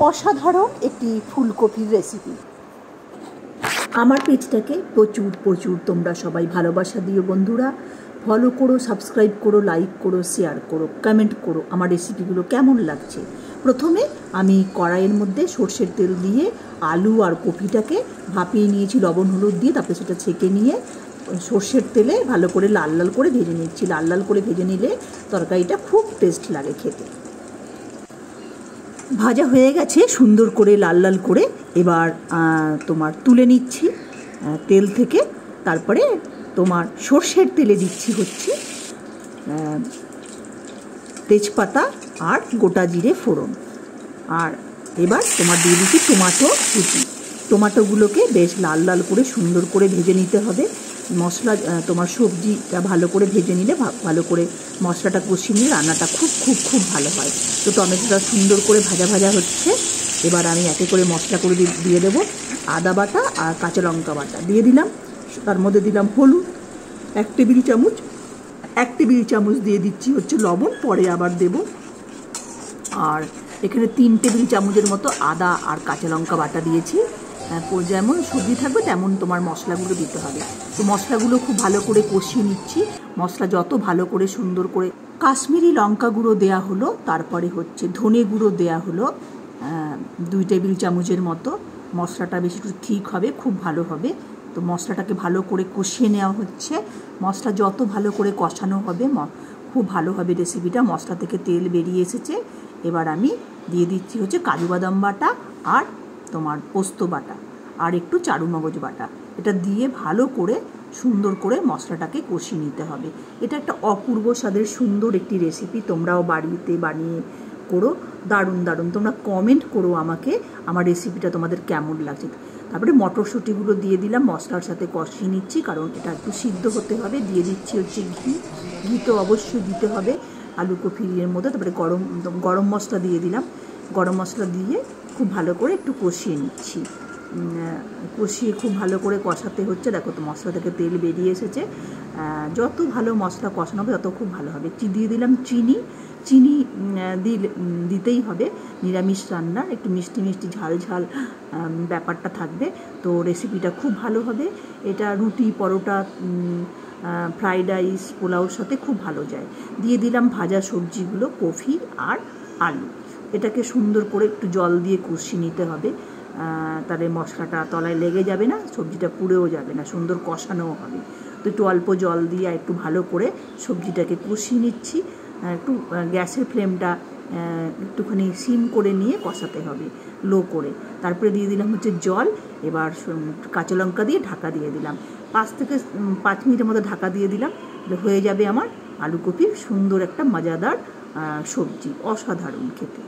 অসাধারণ একটি ফুলকপির রেসিপি। আমার পেজটাকে প্রচুর প্রচুর তোমরা সবাই ভালোবাসা দিও বন্ধুরা। ফলো করো, সাবস্ক্রাইব করো, লাইক করো, শেয়ার করো, কমেন্ট করো আমার রেসিপিগুলো কেমন লাগছে। প্রথমে আমি কড়াইয়ের মধ্যে সর্ষের তেল দিয়ে আলু আর কপিটাকে ভাপিয়ে নিয়েছি লবণ হলুদ দিয়ে, তারপরে সেটা ছেঁকে নিয়ে সর্ষের তেলে ভালো করে লাল লাল করে ভেজে নিচ্ছি। লাল লাল করে ভেজে নিলে তরকারিটা খুব টেস্ট লাগে খেতে। ভাজা হয়ে গেছে সুন্দর করে লাল লাল করে। এবার তোমার তুলে নিচ্ছি তেল থেকে। তারপরে তোমার সর্ষের তেলে দিচ্ছি হচ্ছে তেজপাতা আর গোটা জিরে ফোড়ন। আর এবার তোমার দিয়ে দিচ্ছি টমেটো কুচি। টমেটোগুলোকে বেশ লাল লাল করে সুন্দর করে ভেজে নিতে হবে। মশলা তোমার সবজিটা ভালো করে ভেজে নিলে ভালো করে মশলাটা কষিয়ে নিলে রান্নাটা খুব খুব খুব ভালো হয়। তো টমেটোটা সুন্দর করে ভাজা ভাজা হচ্ছে। এবার আমি একে করে মশলা করে দিয়ে দেবো। আদা বাটা আর কাঁচা লঙ্কা বাটা দিয়ে দিলাম। তার মধ্যে দিলাম হলুদ 1 টেবিল চামচ, 1 টেবিল চামচ দিয়ে দিচ্ছি হচ্ছে লবণ, পরে আবার দেব। আর এখানে 3 টেবিল চামচের মতো আদা আর কাঁচা লঙ্কা বাটা দিয়েছি। যেমন সবজি থাকবে তেমন তোমার মশলাগুলো দিতে হবে। তো মশলাগুলো খুব ভালো করে কষিয়ে নিচ্ছি। মশলা যত ভালো করে সুন্দর করে কাশ্মীরি লঙ্কা গুঁড়ো দেওয়া হলো, তারপরে হচ্ছে ধনে গুঁড়ো দেওয়া হলো 2 টেবিল চামচের মতো। মশলাটা বেশি একটু ঠিক হবে, খুব ভালো হবে। তো মশলাটাকে ভালো করে কষিয়ে নেওয়া হচ্ছে। মশলা যত ভালো করে কষানো হবে খুব ভালো হবে রেসিপিটা। মশলা থেকে তেল বেরিয়ে এসেছে। এবার আমি দিয়ে দিচ্ছি হচ্ছে কাজু বাদাম বাটা আর তোমার পোস্ত বাটা আর একটু চারু মগজ বাটা। এটা দিয়ে ভালো করে সুন্দর করে মশলাটাকে কষিয়ে নিতে হবে। এটা একটা অপূর্ব স্বাদের সুন্দর একটি রেসিপি। তোমরাও বাড়িতে বানিয়ে করো, দারুণ দারুণ। তোমরা কমেন্ট করো আমাকে আমার রেসিপিটা তোমাদের কেমন লাগছে। তারপরে মটরশুঁটিগুলো দিয়ে দিলাম, মশলার সাথে কষিয়ে নিচ্ছি, কারণ এটা একটু সিদ্ধ হতে হবে। দিয়ে দিচ্ছি হচ্ছে ঘি। ঘি তো অবশ্যই দিতে হবে আলু কপির মধ্যে। তারপরে গরম মশলা দিয়ে দিলাম। গরম মশলা দিয়ে খুব ভালো করে একটু কষিয়ে নিচ্ছি। কষিয়ে খুব ভালো করে কষাতে হচ্ছে। দেখো তো মশলা থেকে তেল বেরিয়ে এসেছে। যত ভালো মশলা কষানো হবে তত খুব ভালো হবে। দিয়ে দিলাম চিনি। চিনি দিতেই হবে, নিরামিষ রান্নার একটু মিষ্টি মিষ্টি ঝাল ঝাল ব্যাপারটা থাকবে। তো রেসিপিটা খুব ভালো হবে। এটা রুটি, পরোটা, ফ্রাইড রাইস, পোলাওর সাথে খুব ভালো যায়। দিয়ে দিলাম ভাজা সবজিগুলো, কফি আর আলু। এটাকে সুন্দর করে একটু জল দিয়ে কষিয়ে নিতে হবে। তাহলে মশলাটা তলায় লেগে যাবে না, সবজিটা পুড়েও যাবে না, সুন্দর কষানোও হবে। তো একটু অল্প জল দিয়ে একটু ভালো করে সবজিটাকে কষিয়ে নিচ্ছি। একটু গ্যাসের ফ্লেমটা একটুখানি সিম করে নিয়ে কষাতে হবে, লো করে। তারপরে দিয়ে দিলাম হচ্ছে জল। এবার কাঁচা লঙ্কা দিয়ে ঢাকা দিয়ে দিলাম। 5 থেকে 5 মিনিটের মতো ঢাকা দিয়ে দিলাম। হয়ে যাবে আমার আলু কপির সুন্দর একটা মজাদার সবজি, অসাধারণ খেতে।